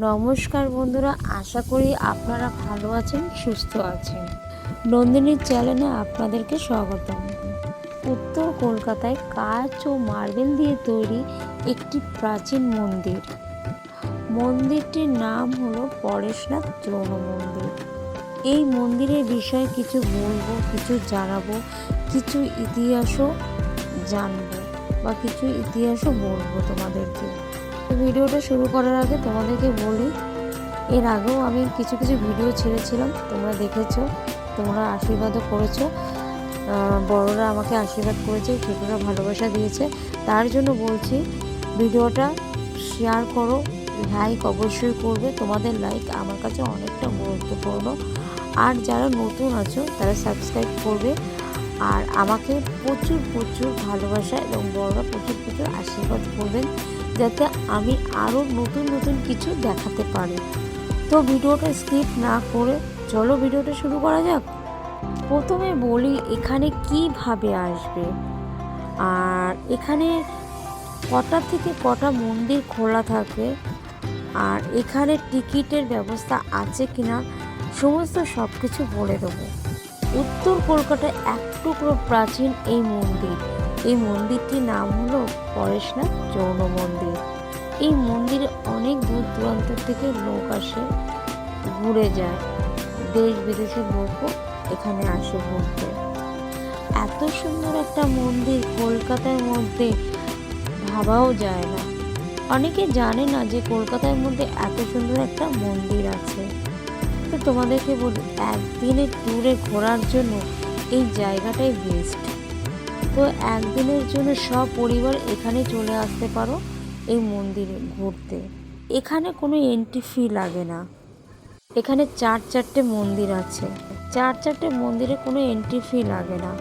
নমস্কার বন্ধুরা, আশা করি আপনারা ভালো আছেন, সুস্থ আছেন। নন্দিনীর চ্যানেলে আপনাদেরকে স্বাগতম। উত্তর কলকাতায় কাঁচ ও মার্বেল দিয়ে তৈরি একটি প্রাচীন মন্দির। মন্দিরটির নাম হলো পরেশনাথ জৈন মন্দির। এই মন্দিরের বিষয়ে কিছু বলবো, কিছু জানাবো, কিছু ইতিহাসও জানবো বা কিছু ইতিহাসও বলবো তোমাদেরকে। ভিডিওটা শুরু করার আগে তোমাদেরকে বলি, এর আগেও আমি কিছু ভিডিও ছেড়েছিলাম, তোমরা দেখেছো, তোমরা আশীর্বাদও করেছো, বড়রা আমাকে আশীর্বাদ করেছে, ছোটরা ভালোবাসা দিয়েছে। তার জন্য বলছি, ভিডিওটা শেয়ার করো, লাইক অবশ্যই করবে। তোমাদের লাইক আমার কাছে অনেকটা গুরুত্বপূর্ণ। আর যারা নতুন আছো তারা সাবস্ক্রাইব করবে, আর আমাকে প্রচুর ভালোবাসা এবং বড়রা প্রচুর আশীর্বাদ করবেন, যাতে আমি আরও নতুন কিছু দেখাতে পারি। তো ভিডিওটা স্কিপ না করে চলো ভিডিওটা শুরু করা যাক। প্রথমে বলি এখানে কিভাবে আসবে, আর এখানে কটা থেকে কটা মন্দির খোলা থাকে, আর এখানে টিকিটের ব্যবস্থা আছে কিনা সমস্ত সব কিছু বলে দেবো। উত্তর কলকাতায় এক টুকরো প্রাচীন এই মন্দির। এই মন্দিরটির নাম হলো পরেশনাথ জৈন মন্দির। এই মন্দিরে অনেক দূর দূরান্ত থেকে লোক আসে, ঘুরে যায়, দেশ বিদেশের লোকও এখানে আসে ঘুরতে। এত সুন্দর একটা মন্দির কলকাতার মধ্যে ভাবাও যায় না। অনেকে জানে না যে কলকাতার মধ্যে এত সুন্দর একটা মন্দির আছে। তো তোমাদেরকে বলি, একদিনের ট্যুরে ঘোরার জন্য এই জায়গাটাই বেস্ট। তো একদিনের জন্য সব পরিবার এখানে চলে আসতে পারো এই মন্দিরে ঘুরতে। এখানে কোনো এন্ট্রি ফি লাগে না। এখানে চারটে মন্দির আছে, চারটে মন্দিরে কোনো এন্ট্রি ফি লাগে না।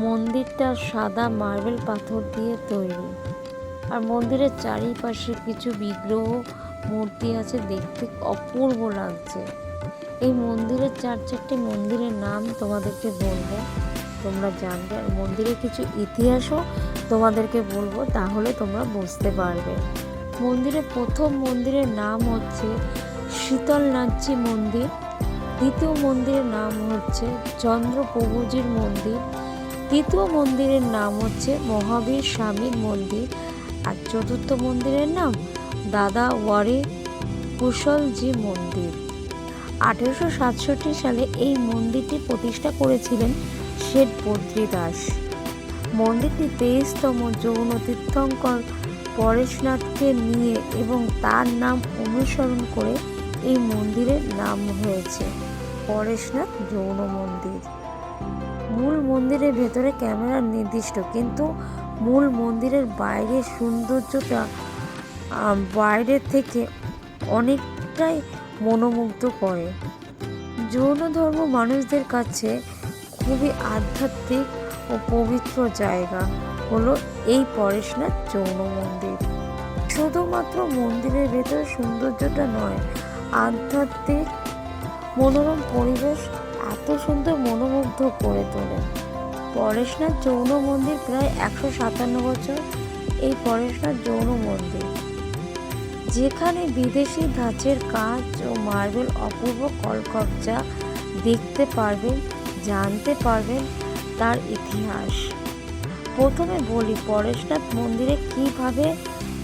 মন্দিরটা সাদা মার্বেল পাথর দিয়ে তৈরি, আর মন্দিরের চারিপাশে কিছু বিগ্রহ মূর্তি আছে, দেখতে অপূর্ব লাগছে। এই মন্দিরের চারটে মন্দিরের নাম তোমাদেরকে বলবো, তোমরা জানবে। আর মন্দিরের কিছু ইতিহাসও তোমাদেরকে বলবো, তাহলে তোমরা বুঝতে পারবে। প্রথম মন্দিরের নাম হচ্ছে শীতলনাথজি মন্দির। দ্বিতীয় মন্দিরের নাম হচ্ছে চন্দ্রপ্রভুজির মন্দির। তৃতীয় মন্দিরের নাম হচ্ছে মহাবীর স্বামীর মন্দির। আর চতুর্থ মন্দিরের নাম দাদা ওয়ারি কুশলজি মন্দির। 1867 সালে এই মন্দিরটি প্রতিষ্ঠা করেছিলেন শেঠ বদ্রীদাস। মন্দিরটি 23তম জৈন তীর্থঙ্কর পরেশনাথকে নিয়ে এবং তার নাম অনুসরণ করে এই মন্দিরের নাম হয়েছে পরেশনাথ জৈন মন্দির। মূল মন্দিরের ভেতরে ক্যামেরা নির্দিষ্ট, কিন্তু মূল মন্দিরের বাইরের সৌন্দর্যটা বাইরের থেকে অনেকটাই মনোমুগ্ধ করে। জৈন ধর্ম মানুষদের কাছে খুবই আধ্যাত্মিক ও পবিত্র জায়গা হলো এই পরেশনাথ জৈন মন্দির। শুধুমাত্র মন্দিরের ভেতর সৌন্দর্যটা নয়, আধ্যাত্মিক মনোরম পরিবেশ এত সুন্দর মনোমুগ্ধ করে তোলে। পরেশনাথ জৈন মন্দির প্রায় 157 বছর। এই পরেশনাথ জৈন মন্দির, যেখানে বিদেশি ধাঁচের কাঁচ ও মার্বেল অপূর্ব কলকবজা দেখতে পারবেন, জানতে পারবেন তার ইতিহাস। প্রথমে বলি পরেশনাথ মন্দিরে কিভাবে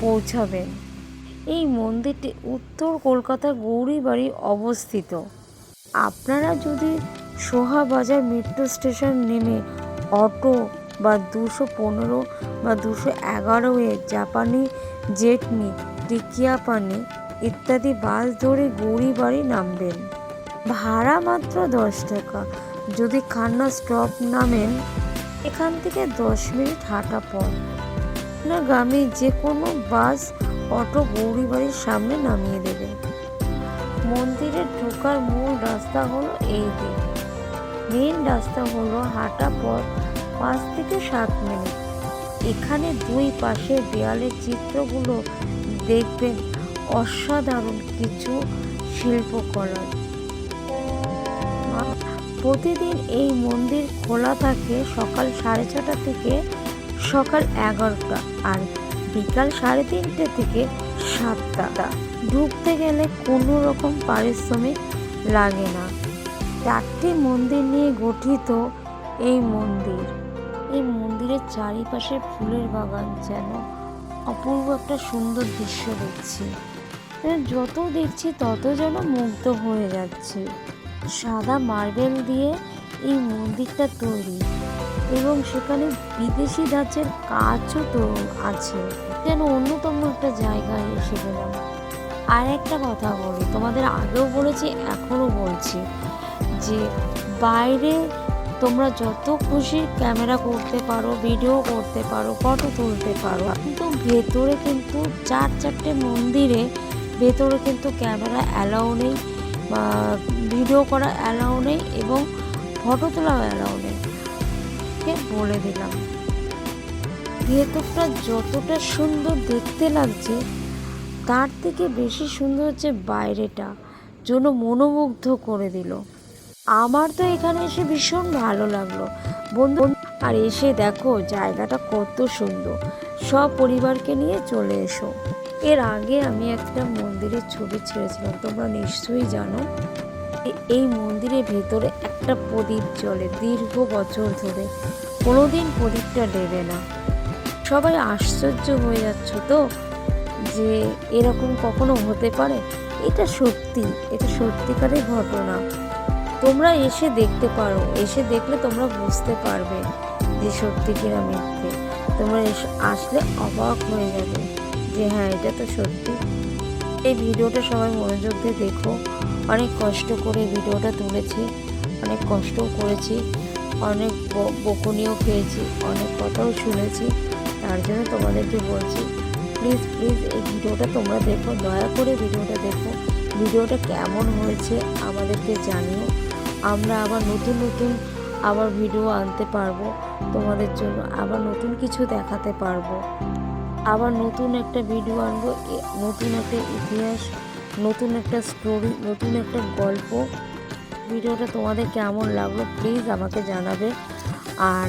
পৌঁছাবেন। এই মন্দিরটি উত্তর কলকাতার গৌরীবাড়ি অবস্থিত। আপনারা যদি সোহাবাজার মেট্রো স্টেশন নেমে অটো বা 215 বা 211 জাপানি জেটনি, টিকিয়াপানি ইত্যাদি বাস ধরে গৌরীবাড়ি নামবেন। ভাড়া মাত্র 10 টাকা। যদি খান্না স্টপ নামেন, এখান থেকে 10 মিনিট হাঁটা পথ। গামী যে কোনো বাস, অটো গৌরীবাড়ির সামনে নামিয়ে দেবে। মন্দিরে ঢোকার মূল রাস্তা হলো এই দিক। মেন রাস্তা হলো হাঁটা পথ 5 থেকে 7 মিনিট। এখানে দুই পাশের দেয়ালের চিত্রগুলো দেখবেন অসাধারণ কিছু শিল্পকলা। প্রতিদিন এই মন্দির খোলা থাকে সকাল 6:30 থেকে সকাল 11টা, আর বিকাল 3:30 থেকে 7টা। ঢুকতে গেলে কোনো রকম পারিশ্রমিক লাগে না। 4টি মন্দির নিয়ে গঠিত এই মন্দির। এই মন্দিরের চারিপাশে ফুলের বাগান, যেন অপূর্ব একটা সুন্দর দৃশ্য দেখছি। যত দেখছি তত যেন মুগ্ধ হয়ে যাচ্ছি। সাদা মার্বেল দিয়ে এই মন্দিরটা তৈরি এবং সেখানে বিদেশি ধাঁচের কাজও তো আছে, যেন অন্যতম একটা জায়গায় এসে গেলাম। আর একটা কথা বলি, তোমাদের আগেও বলেছি এখনও বলছি, যে বাইরে তোমরা যত খুশি ক্যামেরা করতে পারো, ভিডিও করতে পারো, ফটো তুলতে পারো, কিন্তু ভেতরে কিন্তু 4 মন্দিরে ভেতরে কিন্তু ক্যামেরা অ্যালাউ নেই, বা ভিডিও করা অ্যালাউ নেই, এবং ফটো তোলাও অ্যালাউ নেই। বলে দিলাম, ভেতরটা যতটা সুন্দর দেখতে লাগছে তার থেকে বেশি সুন্দর হচ্ছে বাইরেটা, যেন মনোমুগ্ধ করে দিল। আমার তো এখানে এসে ভীষণ ভালো লাগলো বন্ধু। আর এসে দেখো জায়গাটা কত সুন্দর, সব পরিবারকে নিয়ে চলে এসো। এর আগে আমি একটা মন্দিরের ছবি ছেড়েছিলাম, তোমরা নিশ্চয়ই জানো। এই মন্দিরের ভেতরে একটা প্রদীপ জ্বলে দীর্ঘ বছর ধরে, কোনোদিন প্রদীপটা নেবে না। সবাই আশ্চর্য হয়ে যাচ্ছ তো যে এরকম কখনো হতে পারে। এটা সত্যি, এটা সত্যিকারের ঘটনা। তোমরা এসে দেখতে পারো, এসে দেখলে তোমরা বুঝতে পারবে যে সত্যি কিনা মিথ্যে। তোমরা আসলে অবাক হয়ে যাবে যে হ্যাঁ, এটা তো সত্যি। এই ভিডিওটা সবাই মনোযোগ দিয়ে দেখো। অনেক কষ্ট করে ভিডিওটা তুলেছি, অনেক কষ্টও করেছি, অনেক বকুনিও খেয়েছি, অনেক কথাও শুনেছি। তার জন্য তোমাদেরকে বলছি, প্লিজ প্লিজ এই ভিডিওটা তোমরা দেখো, দয়া করে ভিডিওটা দেখো। ভিডিওটা কেমন হয়েছে আমাদেরকে জানিও। আমরা আবার নতুন আবার ভিডিও আনতে পারবো তোমাদের জন্য, আবার নতুন কিছু দেখাতে পারবো, আবার নতুন একটা ভিডিও আনবো, নতুন একটা ইতিহাস, নতুন একটা স্টোরি, নতুন একটা গল্প। ভিডিওটা তোমাদের কেমন লাগলো প্লিজ আমাকে জানাবে। আর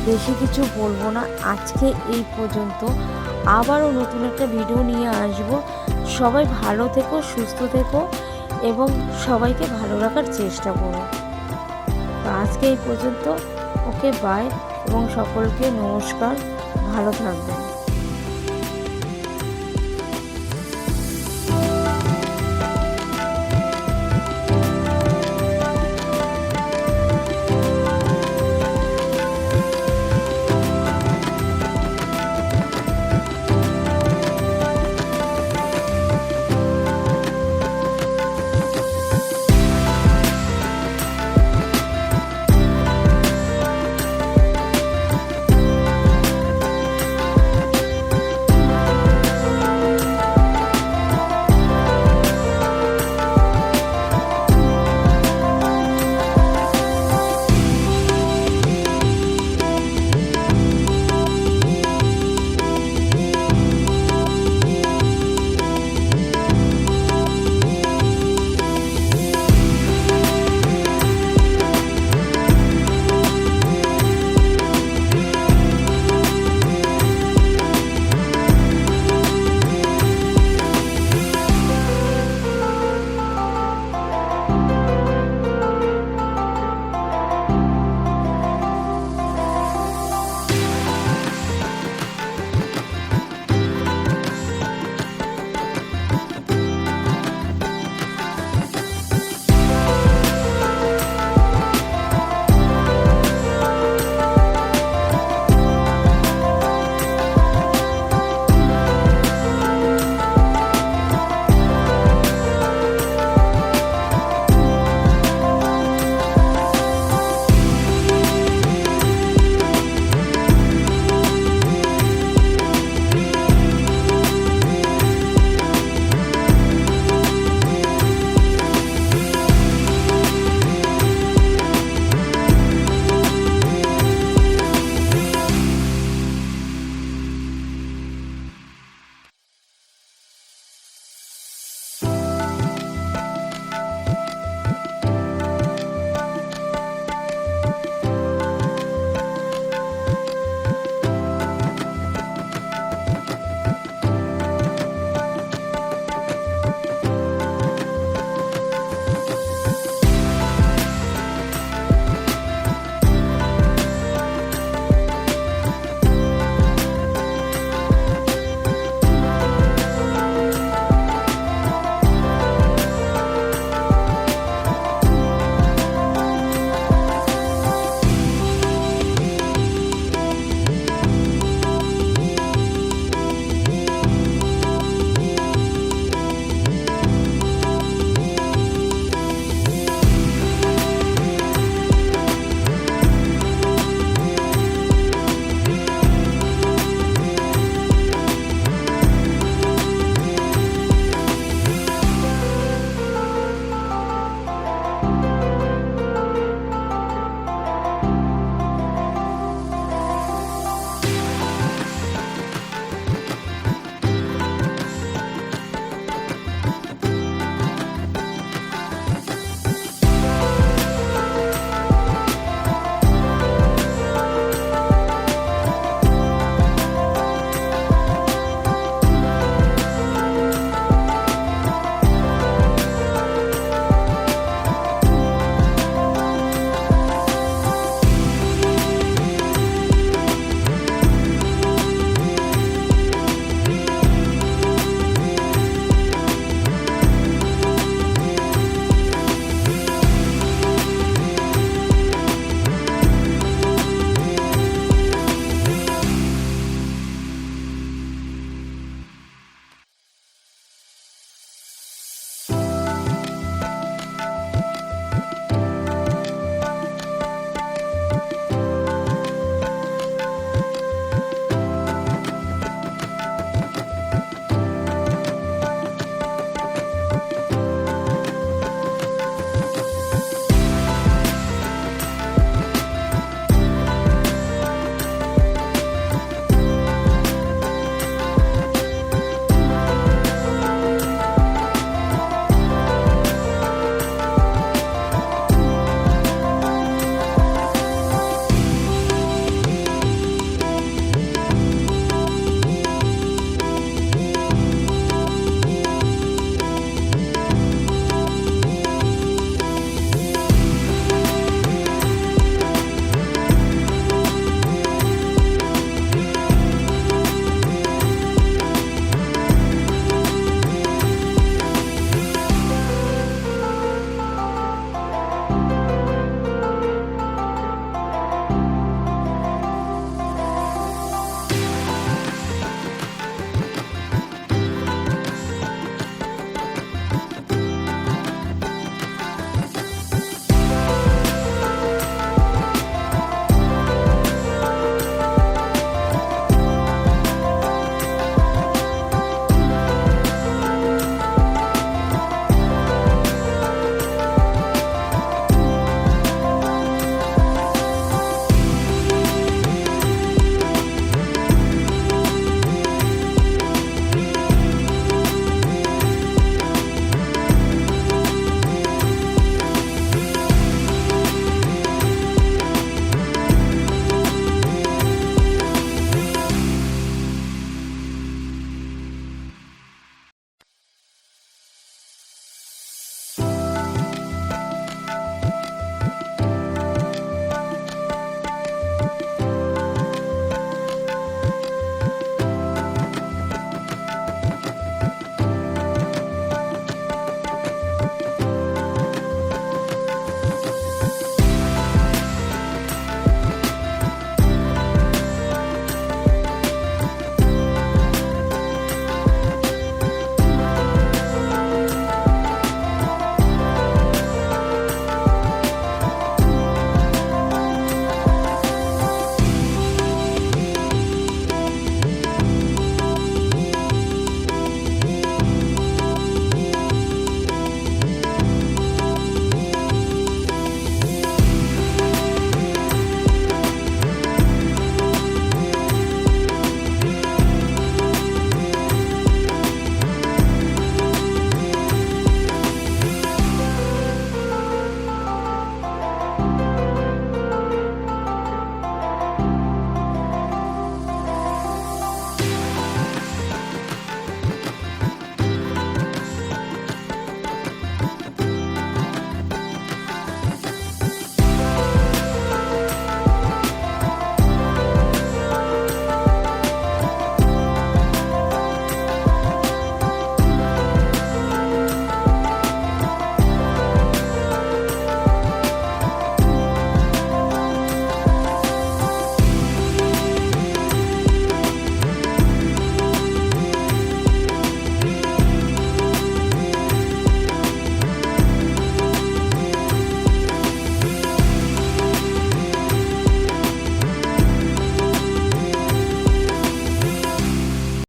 বেশি কিছু বলবো না, আজকে এই পর্যন্ত। আবারও নতুন একটা ভিডিও নিয়ে আসবো। সবাই ভালো থেকো, সুস্থ থেকো, এবং সবাইকে ভালো রাখার চেষ্টা করো। তো আজকে এই পর্যন্ত, ওকে বাই, এবং সকলকে নমস্কার, ভালো থাকবেন।